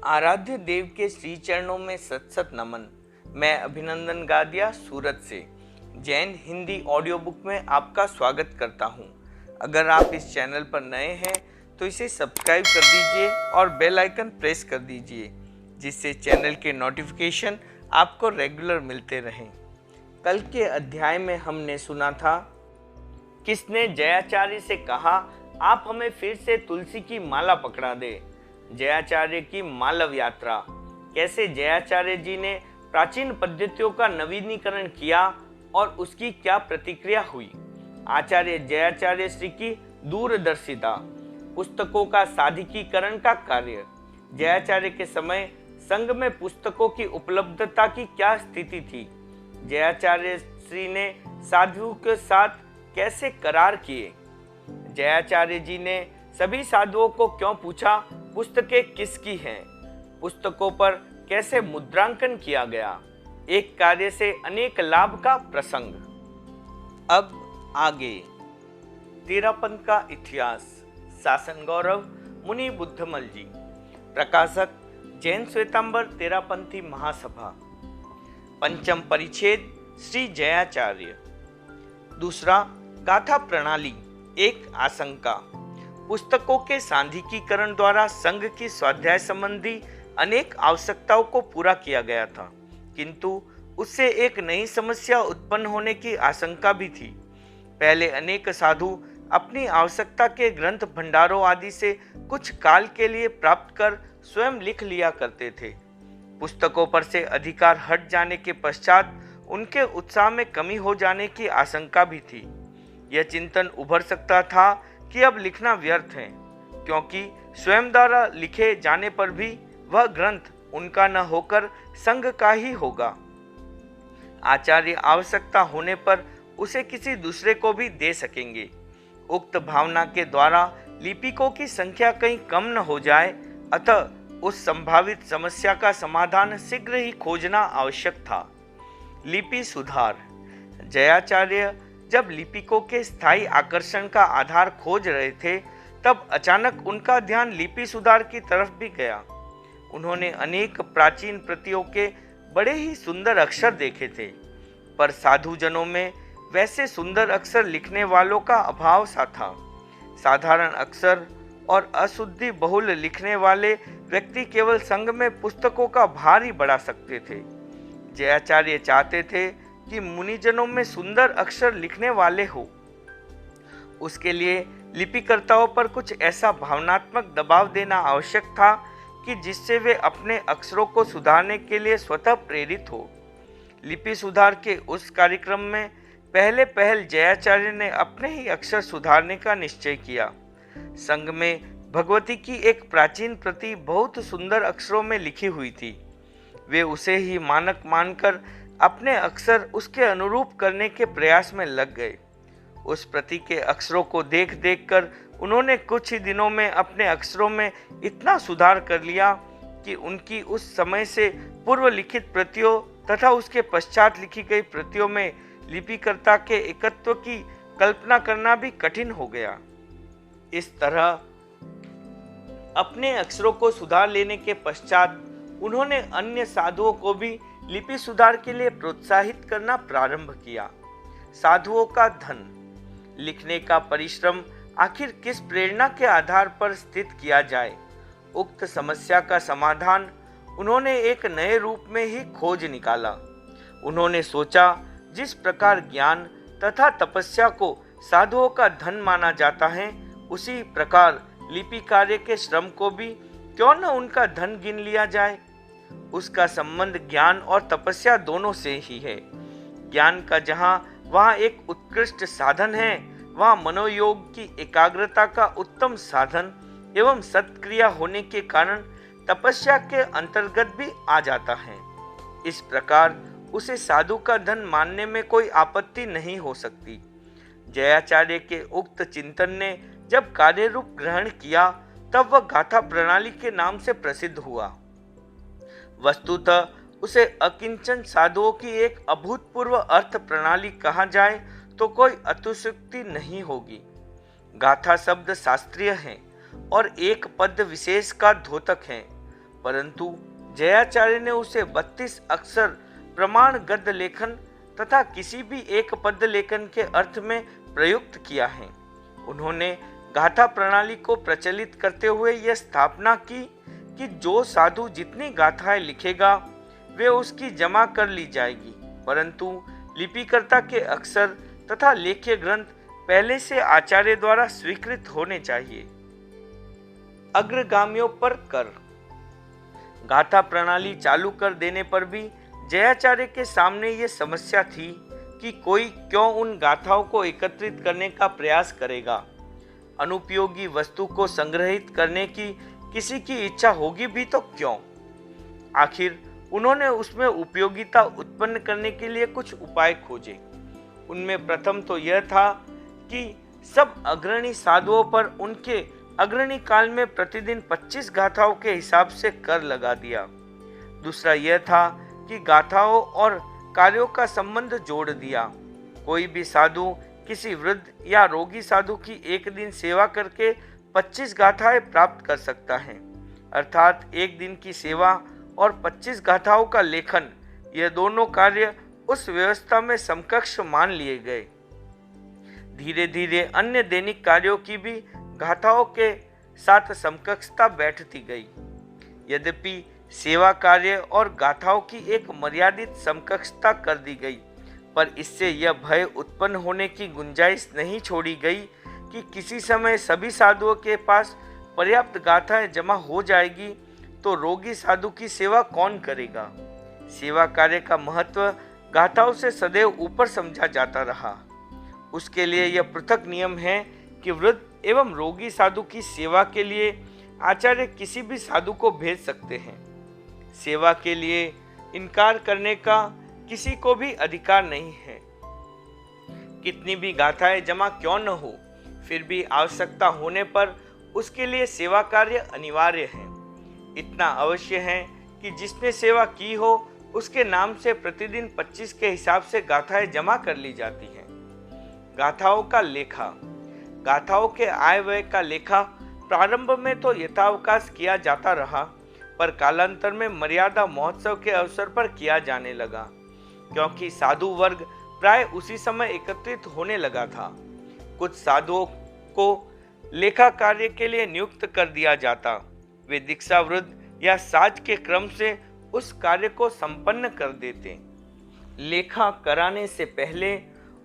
आराध्य देव के श्री चरणों में सत सत नमन। मैं अभिनंदन गादिया सूरत से जैन हिंदी ऑडियो बुक में आपका स्वागत करता हूं। अगर आप इस चैनल पर नए हैं तो इसे सब्सक्राइब कर दीजिए और बेल आइकन प्रेस कर दीजिए, जिससे चैनल के नोटिफिकेशन आपको रेगुलर मिलते रहें। कल के अध्याय में हमने सुना था किसने जयाचार्य से कहा, आप हमें फिर से तुलसी की माला पकड़ा दे। जयाचार्य की मालव यात्रा, कैसे जयाचार्य जी ने प्राचीन पद्धतियों का नवीनीकरण किया और उसकी क्या प्रतिक्रिया हुई। आचार्य जयाचार्य श्री की दूरदर्शिता, पुस्तकों का साधिकीकरण का कार्य। जयाचार्य के समय संघ में पुस्तकों की उपलब्धता की क्या स्थिति थी। जयाचार्य श्री ने साधुओं के साथ कैसे करार किए। जयाचार्य जी ने सभी साधुओं को क्यों पूछा, पुस्तकें किसकी हैं। पुस्तकों पर कैसे मुद्रांकन किया गया। एक कार्य से अनेक लाभ का प्रसंग। अब आगे तेरापंथ का इतिहास। शासन गौरव मुनि बुद्धमल जी। प्रकाशक जैन श्वेतांबर तेरापंथी महासभा। पंचम परिच्छेद श्री जयाचार्य। दूसरा, गाथा प्रणाली, एक आशंका। पुस्तकों के सांधिकीकरण द्वारा संघ की स्वाध्याय संबंधी अनेक आवश्यकताओं को पूरा किया गया था, किंतु उससे एक नई समस्या उत्पन्न होने की आशंका भी थी। पहले अनेक साधु अपनी आवश्यकता के ग्रंथ भंडारों आदि से कुछ काल के लिए प्राप्त कर स्वयं लिख लिया करते थे। पुस्तकों पर से अधिकार हट जाने के पश्चात उनके उत्साह में कमी हो जाने की आशंका भी थी। यह चिंतन उभर सकता था कि अब लिखना व्यर्थ है, क्योंकि स्वयं द्वारा लिखे जाने पर भी वह ग्रंथ उनका न होकर संघ का ही होगा। आचार्य आवश्यकता होने पर उसे किसी दूसरे को भी दे सकेंगे। उक्त भावना के द्वारा लिपिकों की संख्या कहीं कम न हो जाए, अतः उस संभावित समस्या का समाधान शीघ्र ही खोजना आवश्यक था। लिपि सुधार। जयाचार्य जब लिपिकों के स्थायी आकर्षण का आधार खोज रहे थे, तब अचानक उनका ध्यान लिपि सुधार की तरफ भी गया। उन्होंने अनेक प्राचीन प्रतियों के बड़े ही सुंदर अक्षर देखे थे, पर साधुजनों में वैसे सुंदर अक्षर लिखने वालों का अभाव सा था। साधारण अक्षर और अशुद्धि बहुल लिखने वाले व्यक्ति केवल संघ में पुस्तकों का भार ही बढ़ा सकते थे। जयाचार्य चाहते थे कि मुनिजनों में सुंदर अक्षर लिखने वाले हो। उसके लिए लिपिकर्ताओं पर कुछ ऐसा भावनात्मक दबाव देना आवश्यक था कि जिससे वे अपने अक्षरों को सुधारने के लिए स्वतः प्रेरित हो। लिपि सुधार के उस कार्यक्रम में पहल जयाचार्य ने अपने ही अक्षर सुधारने का निश्चय किया। संघ में भगवती की एक प्राचीन प्रति बहुत सुंदर अक्षरों में लिखी हुई थी। वे उसे ही मानक मानकर अपने अक्षर उसके अनुरूप करने के प्रयास में लग गए। उस प्रति के अक्षरों को देख देख कर उन्होंने कुछ ही दिनों में अपने अक्षरों में इतना सुधार कर लिया कि उनकी उस समय से पूर्व लिखित प्रतियों तथा उसके पश्चात लिखी गई प्रतियों में लिपिकर्ता के एकत्व की कल्पना करना भी कठिन हो गया। इस तरह अपने अक्षरों को सुधार लेने के पश्चात उन्होंने अन्य साधुओं को भी लिपि सुधार के लिए प्रोत्साहित करना प्रारंभ किया। साधुओं का धन, लिखने का परिश्रम आखिर किस प्रेरणा के आधार पर स्थित किया जाए। उक्त समस्या का समाधान उन्होंने एक नए रूप में ही खोज निकाला। उन्होंने सोचा, जिस प्रकार ज्ञान तथा तपस्या को साधुओं का धन माना जाता है, उसी प्रकार लिपि कार्य के श्रम को भी क्यों न उनका धन गिन लिया जाए। उसका संबंध ज्ञान और तपस्या दोनों से ही है। ज्ञान का जहाँ वहाँ एक उत्कृष्ट साधन है, वहाँ मनोयोग की एकाग्रता का उत्तम साधन एवं सत्क्रिया होने के कारण तपस्या के अंतर्गत भी आ जाता है। इस प्रकार उसे साधु का धन मानने में कोई आपत्ति नहीं हो सकती। जयाचार्य के उक्त चिंतन ने जब कार्य रूप ग्रहण किया, तब वह गाथा प्रणाली के नाम से प्रसिद्ध हुआ। वस्तुतः उसे अकिंचन साधुओं की एक अभूतपूर्व अर्थ प्रणाली कहा जाए तो कोई अतिशयोक्ति नहीं होगी। गाथा शब्द शास्त्रीय है और एक पद विशेष का द्योतक है। परंतु जयाचार्य ने उसे 32 अक्षर प्रमाण गद्य लेखन तथा किसी भी एक पद्य लेखन के अर्थ में प्रयुक्त किया है। उन्होंने गाथा प्रणाली को प्रचलित करते हुए यह स्थापना की कि जो साधु जितनी गाथाएं लिखेगा वे उसकी जमा कर ली जाएगी, परंतु लिपिकर्ता के अक्षर तथा लेख्य ग्रंथ पहले से आचार्य द्वारा स्वीकृत होने चाहिए। अग्रगामियों पर कर। गाथा प्रणाली चालू कर देने पर भी जयाचार्य के सामने ये समस्या थी कि कोई क्यों उन गाथाओं को एकत्रित करने का प्रयास करेगा। अनुपयोगी वस्तु को संग्रहित करने की किसी की इच्छा होगी भी तो क्यों। आखिर उन्होंने उसमें उपयोगिता उत्पन्न करने के लिए कुछ उपाय खोजे। उनमें प्रथम तो यह था कि सब अग्रणी साधुओं पर उनके अग्रणी काल में प्रतिदिन 25 गाथाओं के हिसाब से कर लगा दिया। दूसरा यह था कि गाथाओं और कार्यों का संबंध जोड़ दिया। कोई भी साधु किसी वृद्ध या रोगी साधु की एक दिन सेवा करके 25 गाथाएं प्राप्त कर सकता है, अर्थात एक दिन की सेवा और 25 गाथाओं का लेखन, यह दोनों कार्य उस व्यवस्था में समकक्ष मान लिए गए। धीरे धीरे अन्य दैनिक कार्यों की भी गाथाओं के साथ समकक्षता बैठती गई। यद्यपि सेवा कार्य और गाथाओं की एक मर्यादित समकक्षता कर दी गई, पर इससे यह भय उत्पन्न होने की गुंजाइश नहीं छोड़ी गई कि किसी समय सभी साधुओं के पास पर्याप्त गाथाएं जमा हो जाएगी तो रोगी साधु की सेवा कौन करेगा। सेवा कार्य का महत्व गाथाओं से सदैव ऊपर समझा जाता रहा। उसके लिए यह पृथक नियम है कि वृद्ध एवं रोगी साधु की सेवा के लिए आचार्य किसी भी साधु को भेज सकते हैं। सेवा के लिए इनकार करने का किसी को भी अधिकार नहीं है। कितनी भी गाथाएं जमा क्यों न हो, फिर भी आवश्यकता होने पर उसके लिए सेवा कार्य अनिवार्य है। इतना अवश्य है कि जिसने सेवा की हो उसके नाम से प्रतिदिन 25 के हिसाब से गाथाएं जमा कर ली जाती हैं। गाथाओं का लेखा। गाथाओं के आय व्यय का लेखा प्रारंभ में तो यथावकाश किया जाता रहा, पर कालांतर में मर्यादा महोत्सव के अवसर पर किया जाने लगा, क्योंकि साधु वर्ग प्राय उसी समय एकत्रित होने लगा था। कुछ साधुओं को लेखा कार्य के लिए नियुक्त कर दिया जाता। वे दीक्षा वृद्ध या साज के क्रम से उस कार्य को संपन्न कर देते। लेखा कराने से पहले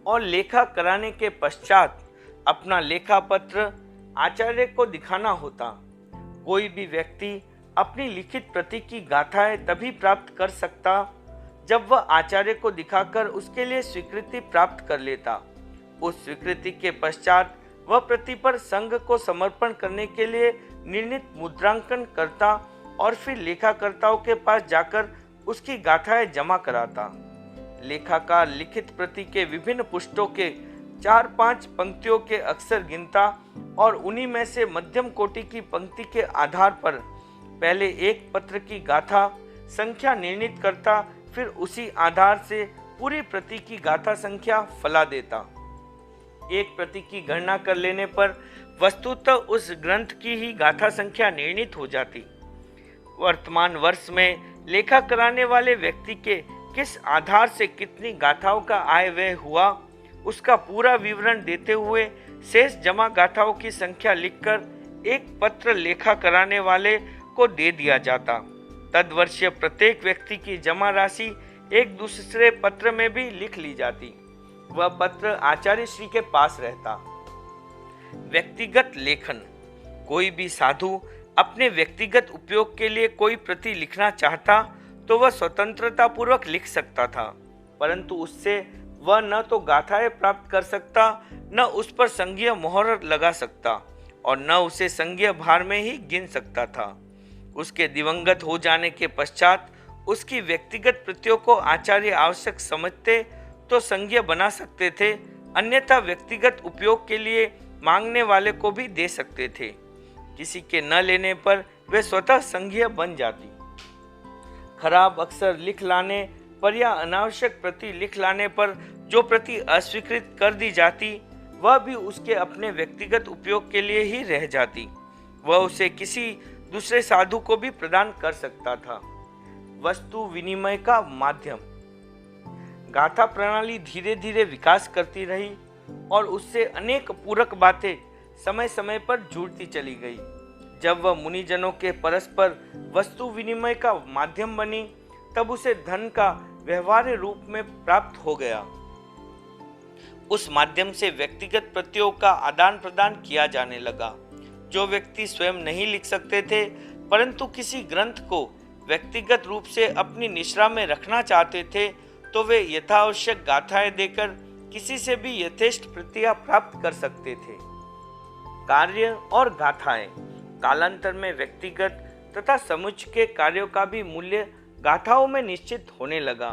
और लेखा कराने के पश्चात अपना लेखा पत्र आचार्य को दिखाना होता। कोई भी व्यक्ति अपनी लिखित प्रति की गाथाएं तभी प्राप्त कर सकता जब वह आचार्य को दिखाकर उसके लिए स्वीकृति प्राप्त कर लेता। उस स्वीकृति के पश्चात वह प्रति पर संघ को समर्पण करने के लिए निर्णित मुद्रांकन करता और फिर लेखाकर्ताओं के पास जाकर उसकी गाथाएं जमा कराता। लेखाकार लिखित प्रति के विभिन्न पुष्टों के 4-5 पंक्तियों के अक्षर गिनता और उन्हीं में से मध्यम कोटि की पंक्ति के आधार पर पहले एक पत्र की गाथा संख्या निर्णित करता, फिर उसी आधार से पूरी प्रति की गाथा संख्या फला देता। एक प्रति की गणना कर लेने पर वस्तुतः उस ग्रंथ की ही गाथा संख्या निर्णित हो जाती। वर्तमान वर्ष में लेखा कराने वाले व्यक्ति के किस आधार से कितनी गाथाओं का आय व्यय हुआ, उसका पूरा विवरण देते हुए शेष जमा गाथाओं की संख्या लिखकर एक पत्र लेखा कराने वाले को दे दिया जाता। तदवर्षीय प्रत्येक व्यक्ति की जमा राशि एक दूसरे पत्र में भी लिख ली जाती। वह पत्र आचार्य श्री के पास रहता। व्यक्तिगत लेखन। कोई भी साधु अपने व्यक्तिगत उपयोग के लिए कोई प्रति लिखना चाहता तो वह स्वतंत्रता पूर्वक लिख सकता था, परंतु उससे वह न तो गाथाएं प्राप्त कर सकता, न उस पर संघीय मोहर लगा सकता और न उसे संघीय भार में ही गिन सकता था। उसके दिवंगत हो जाने के पश्चात उसकी व्यक्तिगत प्रतियों को आचार्य आवश्यक समझते तो संघीय बना सकते थे, अन्यथा व्यक्तिगत उपयोग के लिए मांगने वाले को भी दे सकते थे। किसी के न लेने पर वे स्वतः संघीय बन जाती। खराब अक्षर लिख लाने पर या अनावश्यक प्रति लिख लाने पर जो प्रति अस्वीकृत कर दी जाती, वह भी उसके अपने व्यक्तिगत उपयोग के लिए ही रह जाती। वह उसे किसी दूसरे साधु को भी प्रदान कर सकता था। वस्तु विनिमय का माध्यम। गाथा प्रणाली धीरे धीरे विकास करती रही और उससे अनेक पूरक बातें समय समय पर जुड़ती चली गई। जब वह मुनिजनों के परस्पर वस्तु विनिमय का माध्यम बनी, तब उसे धन का व्यवहार्य रूप में प्राप्त हो गया। उस माध्यम से व्यक्तिगत प्रत्ययों का आदान प्रदान किया जाने लगा। जो व्यक्ति स्वयं नहीं लिख सकते थे, परंतु किसी ग्रंथ को व्यक्तिगत रूप से अपनी निश्रा में रखना चाहते थे, तो वे यथावश्यक गाथाएं देकर किसी से भी यथेष्ट प्रतिया प्राप्त कर सकते थे। कार्य और गाथाएं। कालांतर में व्यक्तिगत तथा समुच्चय के कार्यों का भी मूल्य गाथाओं में निश्चित होने लगा।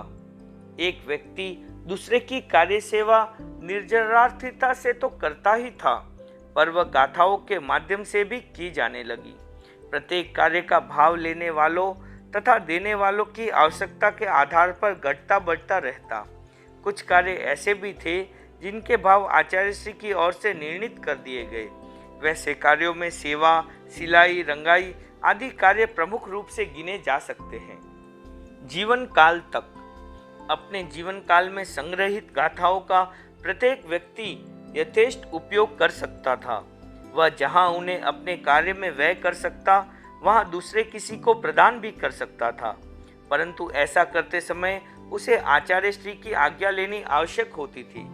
एक व्यक्ति दूसरे की कार्य सेवा निर्जरार्थिता से तो करता ही था, पर वह गाथाओं के माध्यम से भी की जाने लगी। प्रत्येक कार्य का भाव लेने वालों तथा देने वालों की आवश्यकता के आधार पर घटता बढ़ता रहता। कुछ कार्य ऐसे भी थे जिनके भाव आचार्य श्री की ओर से निर्णित कर दिए गए। वैसे कार्यों में सेवा, सिलाई, रंगाई आदि कार्य प्रमुख रूप से गिने जा सकते हैं। जीवन काल तक। अपने जीवन काल में संग्रहित गाथाओं का प्रत्येक व्यक्ति यथेष्ट उपयोग कर सकता था। वह जहां उन्हें अपने कार्य में व्यय कर सकता, वहां दूसरे किसी को प्रदान भी कर सकता था, परंतु ऐसा करते समय उसे आचार्य श्री की आज्ञा लेनी आवश्यक होती थी।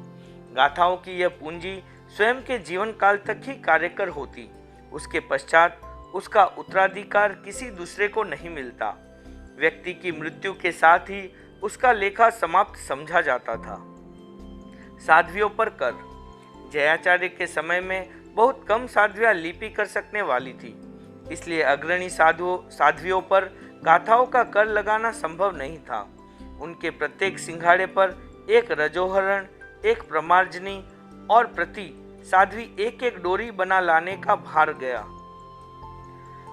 गाथाओं की यह पूंजी स्वयं के जीवन काल तक ही कार्यकर होती। उसके पश्चात उसका उत्तराधिकार किसी दूसरे को नहीं मिलता। व्यक्ति की मृत्यु के साथ ही उसका लेखा समाप्त समझा जाता था। साध्वियों पर कर। जयाचार्य के समय में बहुत कम साध्वियां लिपि कर सकने वाली थी, इसलिए अग्रणी साध्वियों पर गाथाओं का कर लगाना संभव नहीं था। उनके प्रत्येक सिंघाड़े पर एक रजोहरण, एक प्रमार्जनी और प्रति साध्वी एक एक डोरी बना लाने का भार गया।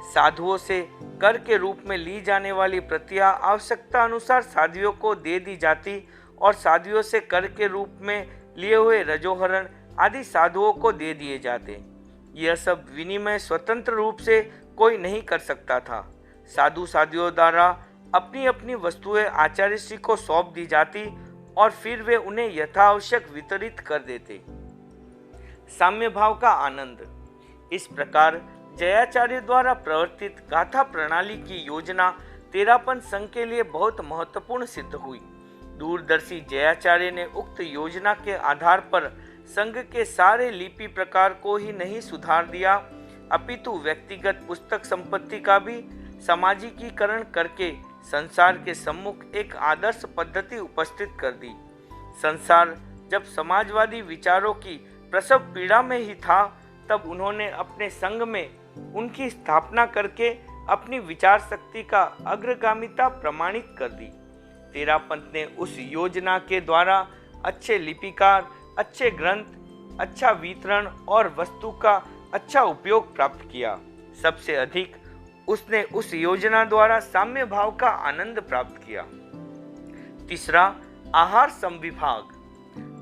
साधुओं से कर के रूप में ली जाने वाली प्रतियां आवश्यकता अनुसार साध्वियों को दे दी जाती और साध्वियों से कर के रूप में लिए हुए रजोहरण आदि साधुओं को दे दिए जाते। यह सब विनिमय स्वतंत्र रूप से कोई नहीं कर सकता था। साधु साध्वियों द्वारा अपनी अपनी वस्तुएं आचार्य श्री को सौंप दी जाती और फिर वे उन्हें यथावश्यक वितरित कर देते। साम्य भाव का आनंद। इस प्रकार जयाचार्य द्वारा प्रवर्तित गाथा प्रणाली की योजना तेरापन संघ के लिए बहुत महत्वपूर्ण सिद्ध हुई। दूरदर्शी जयाचार्य ने उक्त योजना के आधार पर संघ के सारे लिपि प्रकार को ही नहीं सुधार दिया, अपितु व्यक्तिगत पुस्तक संपत्ति का भी सामाजिकीकरण करके संसार के सम्मुख एक आदर्श पद्धति उपस्थित कर दी। संसार जब समाजवादी विचारों की प्रसव पीड़ा में ही था, तब उन्होंने अपने संघ में उनकी स्थापना करके अपनी विचार शक्ति का अग्रगामिता प्रमाणित कर दी। तेरापंथ ने उस योजना के द्वारा अच्छे लिपिकार, अच्छे ग्रंथ, अच्छा वितरण और वस्तु का अच्छा उपयोग प्राप्त किया। सबसे अधिक उसने उस योजना द्वारा साम्य भाव का आनंद प्राप्त किया। तीसरा, आहार संविभाग।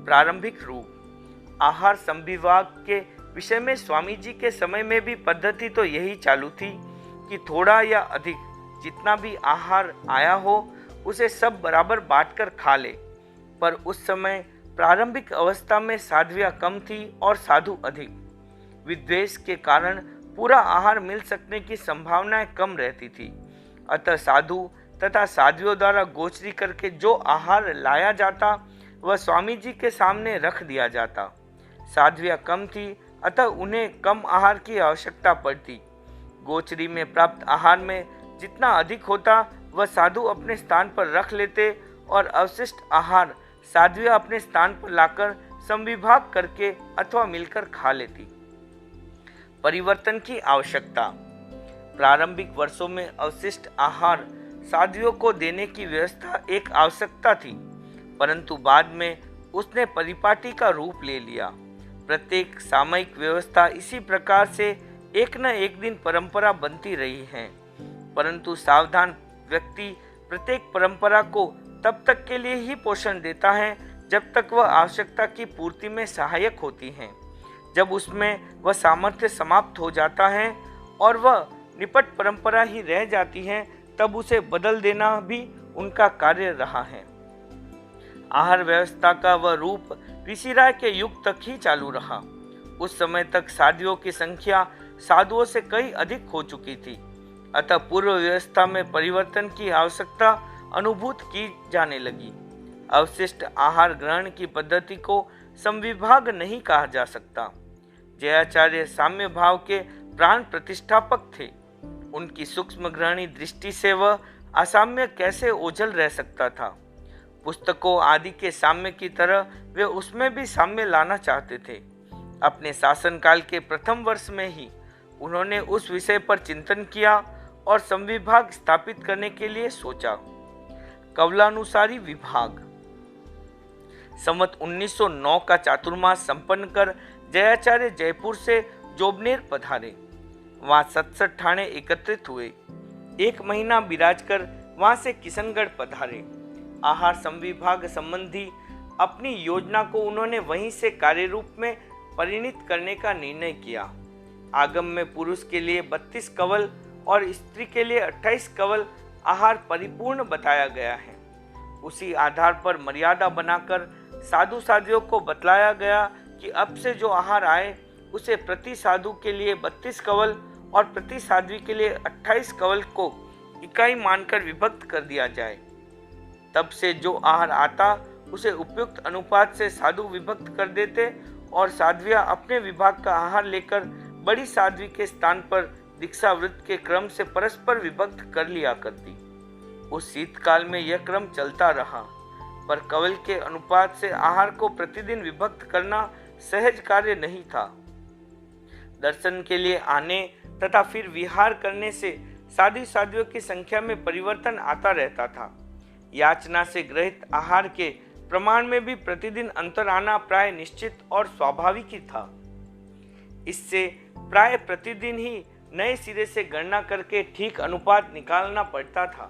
प्रारंभिक रूप। आहार संविभाग के विषय में स्वामी जी के समय में भी पद्धति तो यही चालू थी कि थोड़ा या अधिक जितना भी आहार आया हो उसे सब बराबर बांटकर खा ले। पर उस समय प्रारंभिक अवस्था में साध्वियां कम थी और साधु अधिक। विद्वेष के कारण पूरा आहार मिल सकने की संभावनाएं कम रहती थी। अतः साधु तथा साध्वियों द्वारा गोचरी करके जो आहार लाया जाता वह स्वामी जी के सामने रख दिया जाता। साध्वियां कम थी, अतः उन्हें कम आहार की आवश्यकता पड़ती। गोचरी में प्राप्त आहार में जितना अधिक होता वह साधु अपने स्थान पर रख लेते और अवशिष्ट आहार साध्वियां अपने स्थान पर लाकर संविभाग करके अथवा मिलकर खा लेती। परिवर्तन की आवश्यकता। प्रारंभिक वर्षों में अवशिष्ट आहार साध्वियों को देने की व्यवस्था एक आवश्यकता थी, परंतु बाद में उसने परिपाटी का रूप ले लिया। प्रत्येक सामयिक व्यवस्था इसी प्रकार से एक न एक दिन परंपरा बनती रही है, परंतु सावधान व्यक्ति प्रत्येक परंपरा को तब तक के लिए ही पोषण देता है जब तक वह आवश्यकता की पूर्ति में सहायक होती है। जब उसमें वह सामर्थ्य समाप्त हो जाता है और वह निपट परंपरा ही रह जाती है, तब उसे बदल देना भी उनका कार्य रहा है। आहार व्यवस्था का वह रूप ऋषिराय के युग तक ही चालू रहा। उस समय तक साधियों की संख्या साधुओं से कई अधिक हो चुकी थी, अतः पूर्व व्यवस्था में परिवर्तन की आवश्यकता अनुभूत की जाने लगी। अवशिष्ट आहार ग्रहण की पद्धति को संविभाग नहीं कहा जा सकता। जयाचार्य साम्य भाव के प्राण प्रतिष्ठापक थे। उनकी सूक्ष्म ग्रहणी दृष्टि से वह असाम्य कैसे ओझल रह सकता था। पुस्तकों आदि के साम्य की तरह वे उसमें भी साम्य लाना चाहते थे। अपने शासनकाल के प्रथम वर्ष में ही उन्होंने उस विषय पर चिंतन किया और संविभाग स्थापित करने के लिए सोचा। कवलानुसारी विभाग। संवत 1909 का चातुर्मास संपन्न कर जयाचार्य जयपुर से जोबनेर पधारे। वहां 67 ठाणे एकत्रित हुए। 1 महीना विराज कर वहां से किशनगढ़ पधारे। आहार संविभाग संबंधी अपनी योजना को उन्होंने वहीं से कार्य रूप में परिणित करने का निर्णय किया। आगम में पुरुष के लिए 32 कवल और स्त्री के लिए 28 कवल आहार परिपूर्ण बताया गया है। उसी आधार पर मर्यादा बनाकर साधु साधियों को बतलाया गया कि अब से जो आहार आए उसे प्रति साधु के लिए 32 कवल और प्रति साध्वी के लिए 28 कवल को इकाई मानकर विभक्त कर दिया जाए। तब से जो आहार आता उसे उपयुक्त अनुपात से साधु विभक्त कर देते और साध्वियां अपने विभाग का आहार लेकर बड़ी साध्वी के स्थान पर दीक्षावृत के क्रम से परस्पर विभक्त कर लिया करती। उस शीतकाल में यह क्रम चलता रहा, पर कवल के अनुपात से आहार को प्रतिदिन विभक्त करना सहज कार्य नहीं था। दर्शन के लिए आने तथा फिर विहार करने से साधु साध्वियों की संख्या में परिवर्तन आता रहता था। याचना से ग्रहित आहार के प्रमाण में भी प्रतिदिन अंतर आना प्राय निश्चित और स्वाभाविक ही था। इससे प्राय प्रतिदिन ही नए सिरे से गणना करके ठीक अनुपात निकालना पड़ता था।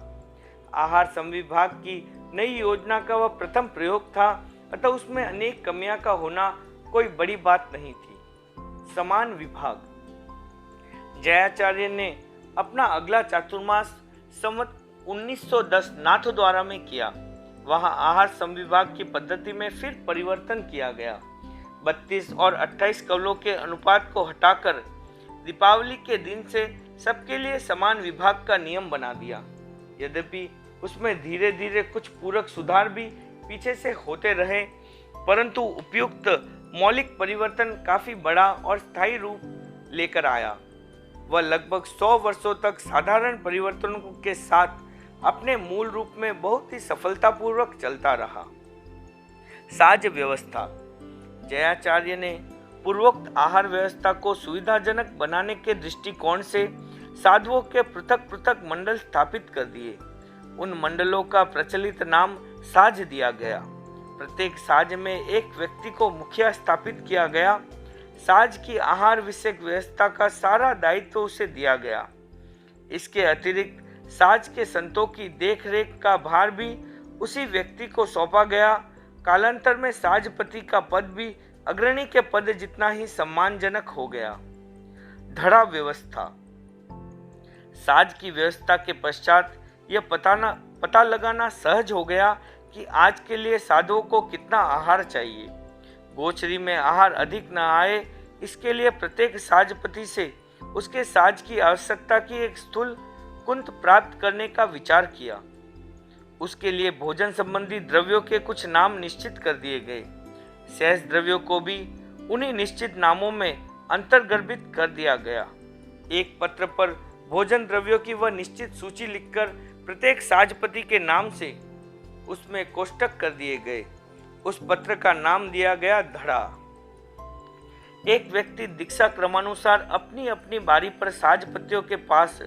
आहार संविभाग की नई योजना का वह प्रथम प्रयोग था, अतः उसमें अनेक कमियां का होना कोई बड़ी बात नहीं थी। समान विभाग। जयाचार्य ने अपना अगला चातुर्मास संवत 1910 नाथद्वारा में किया। वहां आहार संविभाग की पद्धति में फिर परिवर्तन किया गया। 32 और 28 कवलों के अनुपात को हटाकर दीपावली के दिन से सबके लिए समान विभाग का नियम बना दिया। यद्यपि उसमें धीरे धीरे कुछ पूरक सुधार भी पीछे से होते रहे, परंतु उपयुक्त मौलिक परिवर्तन काफी बड़ा और स्थायी रूप लेकर आया। वह लगभग 100 वर्षों तक साधारण परिवर्तनों के साथ अपने मूल रूप में बहुत ही सफलतापूर्वक चलता रहा। साज व्यवस्था। जयाचार्य ने पूर्वोक्त आहार व्यवस्था को सुविधाजनक बनाने के दृष्टिकोण से साधुओं के पृथक पृथक मंडल स्थापित कर दिए। उन मंडलों का प्रचलित नाम साज दिया गया। प्रत्येक साज में एक व्यक्ति को मुखिया स्थापित किया गया। साज की आहार विषयक व्यवस्था का सारा दायित्व उसे दिया गया। इसके अतिरिक्त साज के संतों की देखरेख का भार भी उसी व्यक्ति को सौंपा गया। कालांतर में साजपति का पद भी अग्रणी के पद जितना ही सम्मानजनक हो गया। धड़ा व्यवस्था। साज की व्यवस्था के पश्चात यह पता लगाना सहज हो गया कि आज के लिए साधुओं को कितना आहार चाहिए। गोचरी में आहार अधिक न आए, इसके लिए प्रत्येक साजपति से उसके साज की आवश्यकता की एक स्थूल कुंत प्राप्त करने का विचार किया। उसके लिए भोजन संबंधी द्रव्यों के कुछ नाम निश्चित कर दिए गए। शेष द्रव्यों को भी उन्हीं निश्चित नामों में अंतर्गर्भित कर दिया गया। एक पत्र पर भोजन द्रव्यों की वह निश्चित सूची लिखकर प्रत्येक साजपति के नाम से उसमें कोष्टक कर दिए गए। उस पत्र का नाम दिया गया धड़ा। एक व्यक्ति दीक्षा क्रमानुसार अपनी अपनी बारी पर साजपतियों के पास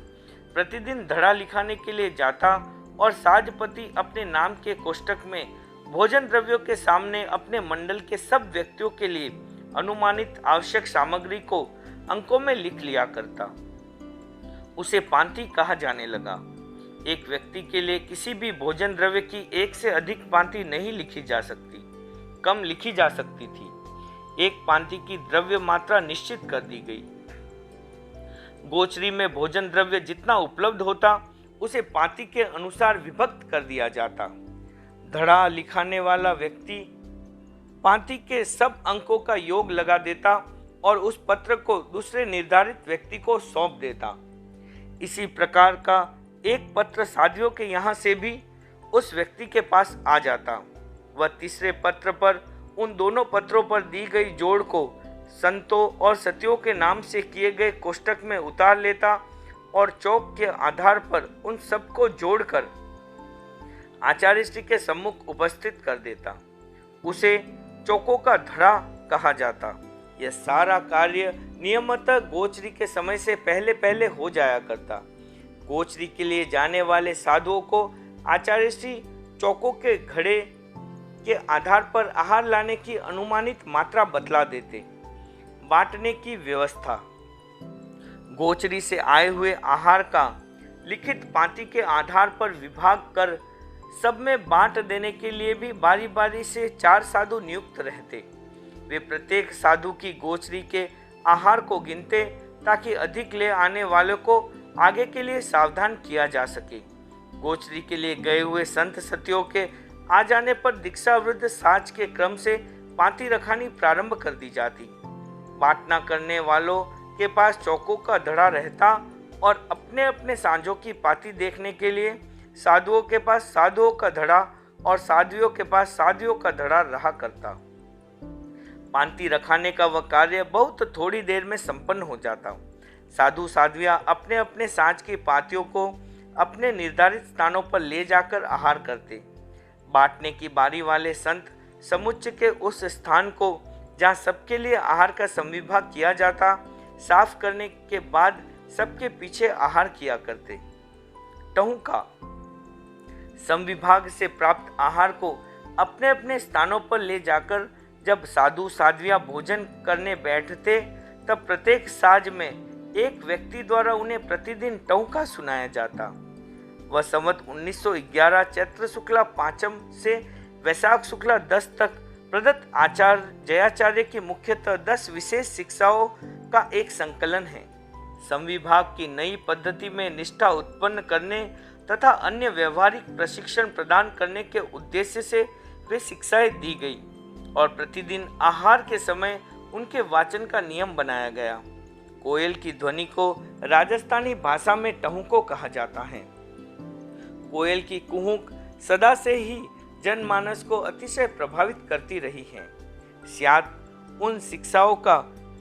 प्रतिदिन धड़ा लिखाने के लिए जाता और साजपति अपने नाम के कोष्टक में भोजन द्रव्यों के सामने अपने मंडल के सब व्यक्तियों के लिए अनुमानित आवश्यक सामग्री को अंकों में लिख लिया करता। उसे पांति कहा जाने लगा। एक व्यक्ति के लिए किसी भी भोजन द्रव्य की एक से अधिक पांति नहीं लिखी जा सकती, कम लिखी जा सकती थी। एक पांति की द्रव्य मात्रा निश्चित कर दी गई। गोचरी में भोजन द्रव्य जितना उपलब्ध होता उसे पाँति के अनुसार विभक्त कर दिया जाता। धड़ा लिखाने वाला व्यक्ति पाँति के सब अंकों का योग लगा देता और उस पत्र को दूसरे निर्धारित व्यक्ति को सौंप देता। इसी प्रकार का एक पत्र साधियों के यहाँ से भी उस व्यक्ति के पास आ जाता। वह तीसरे पत्र पर उन दोनों पत्रों पर दी गई जोड़ को संतों और सतियों के नाम से किए गए कोष्टक में उतार लेता और चौक के आधार पर उन सबको जोड़कर आचार्य श्री के सम्मुख उपस्थित कर देता। उसे चौकों का धड़ा कहा जाता। यह सारा कार्य नियमतः गोचरी के समय से पहले पहले हो जाया करता। गोचरी के लिए जाने वाले साधुओं को आचार्य श्री चौकों के घड़े के आधार पर आहार लाने की अनुमानित मात्रा बतला देते। बांटने की व्यवस्था। गोचरी से आए हुए आहार का लिखित पाँति के आधार पर विभाग कर सब में बांट देने के लिए भी बारी बारी से 4 साधु नियुक्त रहते। वे प्रत्येक साधु की गोचरी के आहार को गिनते ताकि अधिक ले आने वालों को आगे के लिए सावधान किया जा सके। गोचरी के लिए गए हुए संत सतियों के आ जाने पर दीक्षावृद्ध साज के क्रम से पाँति रखानी प्रारंभ कर दी जाती। बांटना करने वालों के पास चौकों का धड़ा रहता और अपने अपने साँझों की पाँति देखने के लिए साधुओं के पास साधुओं का धड़ा और साध्वियों के पास साध्वियों का धड़ा रहा करता। पाँति रखाने का वह कार्य बहुत थोड़ी देर में संपन्न हो जाता। साधु साध्वियाँ अपने अपने साँझ की पाँतियों को अपने निर्धारित स्थानों पर ले जाकर आहार करते। बांटने की बारी वाले संत समुच्चय के उस स्थान को जहाँ सबके लिए आहार का संविभाग किया जाता साफ करने के बाद सबके पीछे आहार किया करते। टहुका संविभाग से प्राप्त आहार को अपने अपने स्थानों पर ले जाकर जब साधु साध्वियाँ भोजन करने बैठते तब प्रत्येक साज में एक व्यक्ति द्वारा उन्हें प्रतिदिन टहुका सुनाया जाता। वह संवत 1911 चैत्र शुक्ला 5 से वैशाख शुक्ला 10 तक प्रदत्त आचार्य जयाचार्य की मुख्यतः 10 विशेष शिक्षाओं का एक संकलन है। संविभाग की नई पद्धति में निष्ठा उत्पन्न करने तथा अन्य व्यवहारिक प्रशिक्षण प्रदान करने के उद्देश्य से वे शिक्षाएं दी गई और प्रतिदिन आहार के समय उनके वाचन का नियम बनाया गया। कोयल की ध्वनि को राजस्थानी भाषा में टहुको कहा जाता है। कोयल की कुहुक सदा से ही जनमानस को अतिशय प्रभावित करती रही है। शायद उन शिक्षाओं का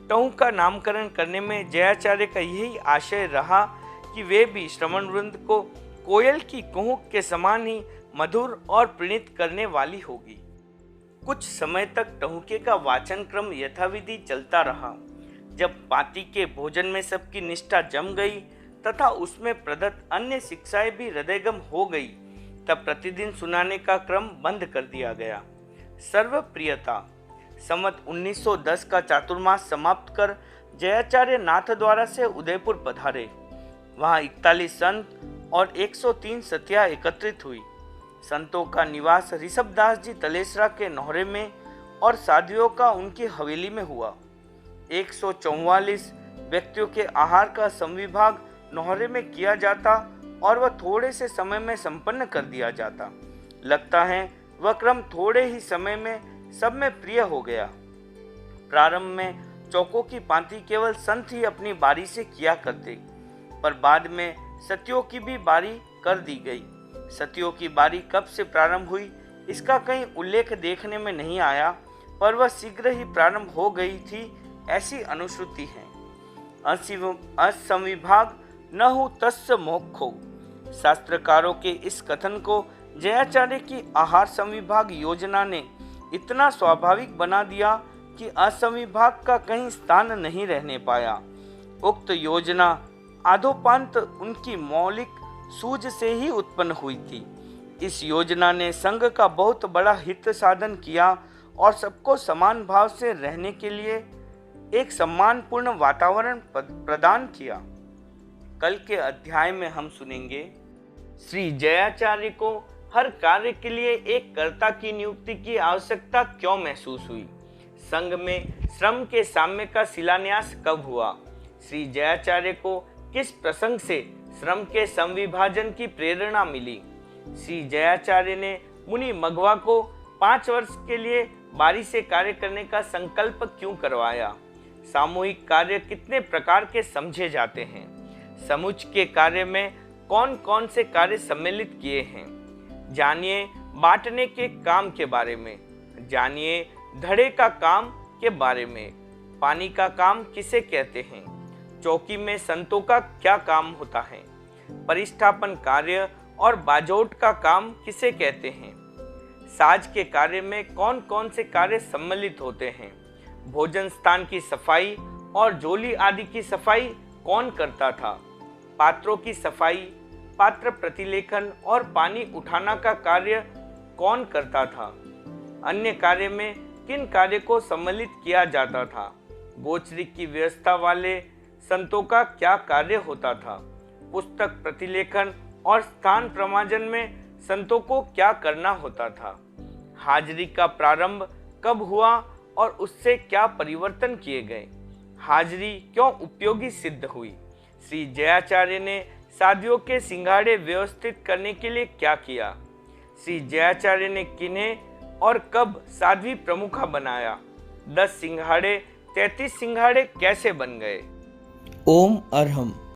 टहुका नामकरण करने में जयाचार्य का यही आशय रहा कि वे भी श्रवण वृंद को कोयल की कुहुक के समान ही मधुर और प्रणीत करने वाली होगी। कुछ समय तक टहुके का वाचन क्रम यथाविधि चलता रहा। जब पाँति के भोजन में सबकी निष्ठा जम गई तथा उसमें प्रदत्त अन्य शिक्षाएं भी हृदयगम हो गई तब प्रतिदिन सुनाने का क्रम बंद कर दिया गया। सर्वप्रियता संवत 1910 का चातुर्मास समाप्त कर जयाचार्य नाथ द्वारा से उदयपुर पधारे। वहाँ 41 संत और 103 सतिया एकत्रित हुई। संतों का निवास ऋषभदास जी तलेसरा के नौहरे में और साध्वियों का उनकी हवेली में हुआ। 144 व्यक्तियों के आहार का संविभाग नौहरे में किया जाता और वह थोड़े से समय में संपन्न कर दिया जाता। लगता है वह क्रम थोड़े ही समय में सब में प्रिय हो गया। प्रारंभ में चौकों की पाँति केवल संत ही अपनी बारी से किया करते, पर बाद में सतियों की भी बारी कर दी गई। सतियों की बारी कब से प्रारंभ हुई इसका कहीं उल्लेख देखने में नहीं आया, पर वह शीघ्र ही प्रारंभ हो गई थी ऐसी अनुश्रुति है। असंविभाग न हो तस्य मोक्षो। शास्त्रकारों के इस कथन को जयाचार्य की आहार संविभाग योजना ने इतना स्वाभाविक बना दिया कि असंविभाग का कहीं स्थान नहीं रहने पाया। उक्त योजना आदोपांत उनकी मौलिक सूझ से ही उत्पन्न हुई थी। इस योजना ने संघ का बहुत बड़ा हित साधन किया और सबको समान भाव से रहने के लिए एक सम्मानपूर्ण वातावरण प्रदान किया। कल के अध्याय में हम सुनेंगे श्री जयाचार्य को हर कार्य के लिए एक कर्ता की नियुक्ति की आवश्यकता क्यों महसूस हुई, संघ में श्रम के साम्य का शिलान्यास कब हुआ, श्री जयाचार्य को किस प्रसंग से श्रम के समविभाजन की प्रेरणा मिली? श्री जयाचार्य ने मुनि मघवा को 5 वर्ष के लिए बारी से कार्य करने का संकल्प क्यों करवाया? सामूहिक कार्य कितने प्रकार के समझे जाते हैं? समुच के कार्य में कौन कौन से कार्य सम्मिलित किए हैं? जानिए बांटने के काम के बारे में। जानिए धड़े का काम के बारे में। पानी का काम किसे कहते हैं? चौकी में संतों का क्या काम होता है? परिस्थापन कार्य और बाजोट का काम किसे कहते हैं? साज के कार्य में कौन कौन से कार्य सम्मिलित होते हैं? भोजन स्थान की सफाई और जोली आदि की सफाई कौन करता था? पात्रों की सफाई, पात्र प्रतिलेखन और पानी उठाना का कार्य कौन करता था? अन्य कार्य में किन कार्य को सम्मिलित किया जाता था? गोचरी की व्यवस्था वाले संतों का क्या कार्य होता था? पुस्तक प्रतिलेखन और स्थान प्रमाजन में संतों को क्या करना होता था? हाजिरी का प्रारंभ कब हुआ और उससे क्या परिवर्तन किए गए? हाजिरी क्यों उपयोगी सिद्ध हुई? श्री जयाचार्य ने साधियों के सिंघाड़े व्यवस्थित करने के लिए क्या किया? श्री जयाचार्य ने किन्हें और कब साध्वी प्रमुखा बनाया? 10 सिंघाड़े 33 सिंघाड़े कैसे बन गए? ओम अरहम।